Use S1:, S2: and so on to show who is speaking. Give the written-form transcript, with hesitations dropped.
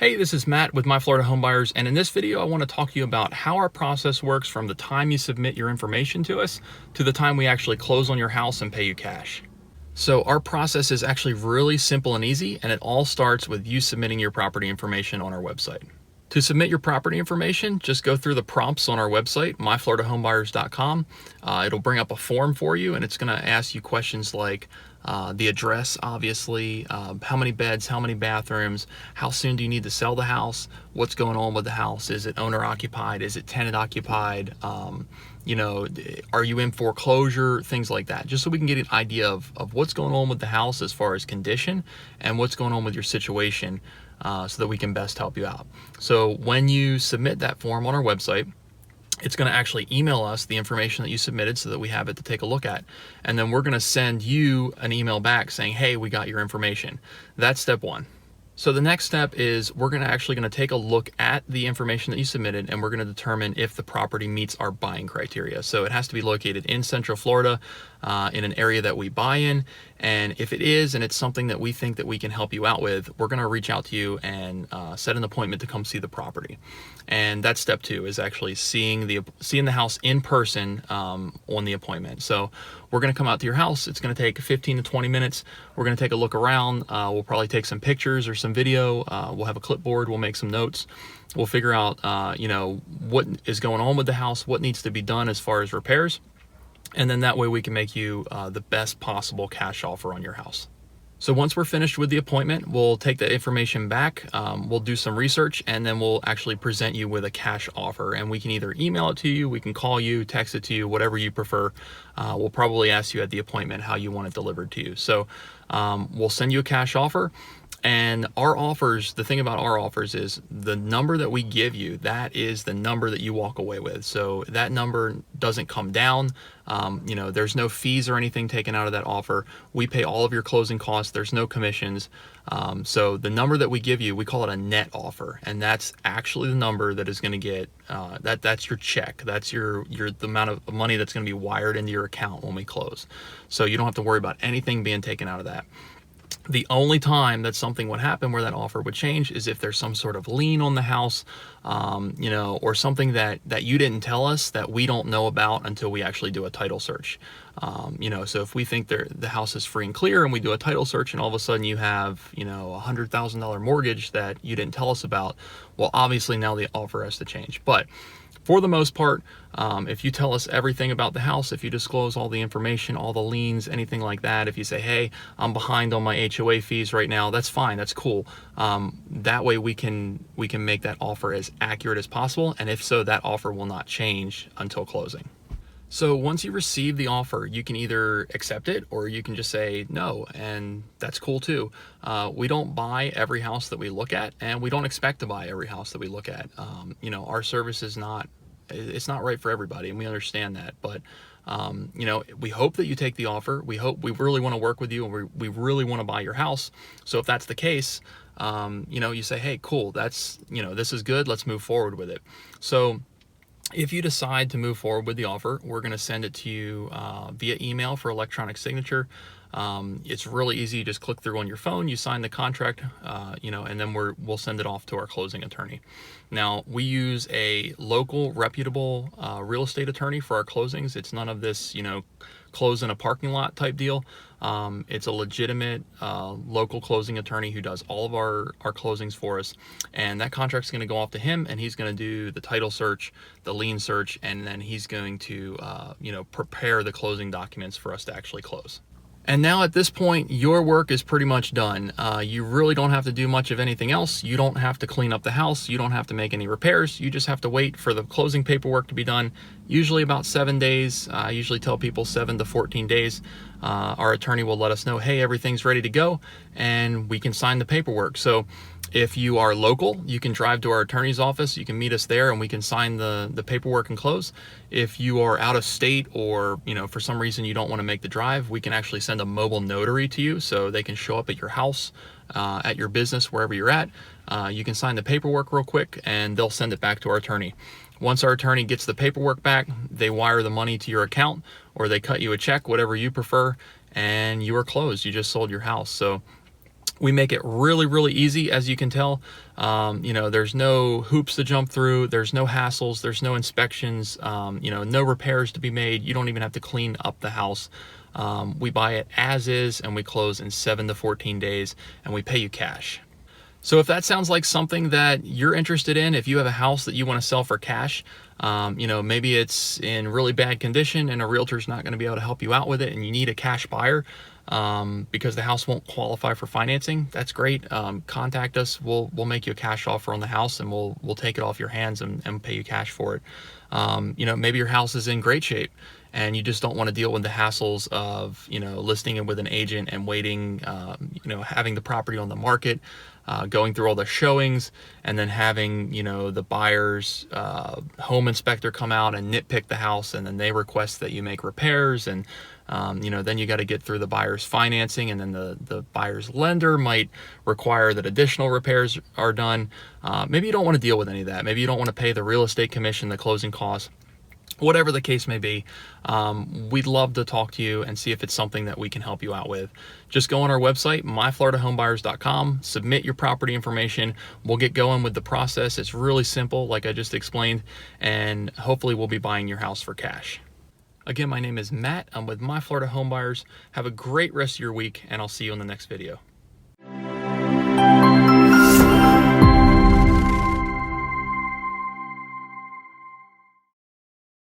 S1: Hey, this is Matt with My Florida Homebuyers, and in this video I want to talk to you about how our process works from the time you submit your information to us to the time we actually close on your house and pay you cash. So our process is actually really simple and easy, and it all starts with you submitting your property information on our website. To submit your property information, just go through the prompts on our website, myfloridahomebuyers.com. It'll bring up a form for you, and it's going to ask you questions like the address, obviously, how many beds, how many bathrooms, how soon do you need to sell the house, what's going on with the house, is it owner occupied, is it tenant occupied, are you in foreclosure, things like that, just so we can get an idea of what's going on with the house as far as condition and what's going on with your situation, so that we can best help you out. So when you submit that form on our website, it's going to actually email us the information that you submitted so that we have it to take a look at. And then we're going to send you an email back saying, hey, we got your information. That's step one. So the next step is we're actually going to take a look at the information that you submitted, and we're going to determine if the property meets our buying criteria. So it has to be located in Central Florida, in an area that we buy in. And if it is, and it's something that we think that we can help you out with, we're going to reach out to you and set an appointment to come see the property. And that's step two, is actually seeing the house in person on the appointment. So we're going to come out to your house. It's going to take 15 to 20 minutes. We're going to take a look around. We'll probably take some pictures or some video. We'll have a clipboard. We'll make some notes. We'll figure out, what is going on with the house, what needs to be done as far as repairs. And then that way we can make you the best possible cash offer on your house. So once we're finished with the appointment, we'll take that information back, we'll do some research, and then we'll actually present you with a cash offer. And we can either email it to you, we can call you, text it to you, whatever you prefer. We'll probably ask you at the appointment how you want it delivered to you. So we'll send you a cash offer. And our offers, the thing about our offers is the number that we give you, that is the number that you walk away with. So that number doesn't come down. There's no fees or anything taken out of that offer. We pay all of your closing costs. There's no commissions. So the number that we give you, we call it a net offer. And that's actually the number that is going to get, that's your check. That's the amount of money that's going to be wired into your account when we close. So you don't have to worry about anything being taken out of that. The only time that something would happen where that offer would change is if there's some sort of lien on the house, or something that you didn't tell us that we don't know about until we actually do a title search. So if we think the house is free and clear and we do a title search and all of a sudden you have, a $100,000 mortgage that you didn't tell us about, well, obviously now the offer has to change. But for the most part, if you tell us everything about the house, if you disclose all the information, all the liens, anything like that, if you say, hey, I'm behind on my HOA fees right now, that's fine, that's cool. That way we can make that offer as accurate as possible. And if so, that offer will not change until closing. So once you receive the offer, you can either accept it or you can just say no, and that's cool too. We don't buy every house that we look at, and we don't expect to buy every house that we look at. Our service is not right for everybody, and we understand that. But we hope that you take the offer. We really want to work with you, and we really want to buy your house. So if that's the case, you say, hey, cool, this is good. Let's move forward with it. So if you decide to move forward with the offer, we're going to send it to you via email for electronic signature. It's really easy. You just click through on your phone, you sign the contract, and then we'll send it off to our closing attorney. Now, we use a local, reputable real estate attorney for our closings. It's none of this, close in a parking lot type deal. It's a legitimate local closing attorney who does all of our closings for us, and that contract's going to go off to him, and he's going to do the title search, the lien search, and then he's going to prepare the closing documents for us to actually close. And now at this point, your work is pretty much done. You really don't have to do much of anything else. You don't have to clean up the house. You don't have to make any repairs. You just have to wait for the closing paperwork to be done, usually about 7 days. I usually tell people 7 to 14 days. Our attorney will let us know, hey, everything's ready to go, and we can sign the paperwork. So if you are local, you can drive to our attorney's office. You can meet us there and we can sign the paperwork and close. If you are out of state or, for some reason you don't want to make the drive, we can actually send a mobile notary to you so they can show up at your house, at your business, wherever you're at. You can sign the paperwork real quick and they'll send it back to our attorney. Once our attorney gets the paperwork back, they wire the money to your account or they cut you a check, whatever you prefer, and you are closed. You just sold your house. So We make it really, really easy, as you can tell. You know, there's no hoops to jump through. There's no hassles. There's no inspections. You know, no repairs to be made. You don't even have to clean up the house. We buy it as is, and we close in 7 to 14 days, and we pay you cash. So if that sounds like something that you're interested in, if you have a house that you want to sell for cash, you know, maybe it's in really bad condition and a realtor's not going to be able to help you out with it, and you need a cash buyer because the house won't qualify for financing, that's great. Contact us. We'll make you a cash offer on the house, and we'll take it off your hands and pay you cash for it. You know, maybe your house is in great shape and you just don't want to deal with the hassles of, you know, listing it with an agent and waiting, you know, having the property on the market, going through all the showings, and then having, you know, the buyer's home inspector come out and nitpick the house, and then they request that you make repairs, and you know, then you got to get through the buyer's financing, and then the buyer's lender might require that additional repairs are done. Maybe you don't want to deal with any of that. Maybe you don't want to pay the real estate commission, the closing costs. Whatever the case may be, we'd love to talk to you and see if it's something that we can help you out with. Just go on our website, myfloridahomebuyers.com, submit your property information. We'll get going with the process. It's really simple, like I just explained, and hopefully we'll be buying your house for cash. Again, my name is Matt. I'm with My Florida Home Buyers. Have a great rest of your week, and I'll see you in the next video.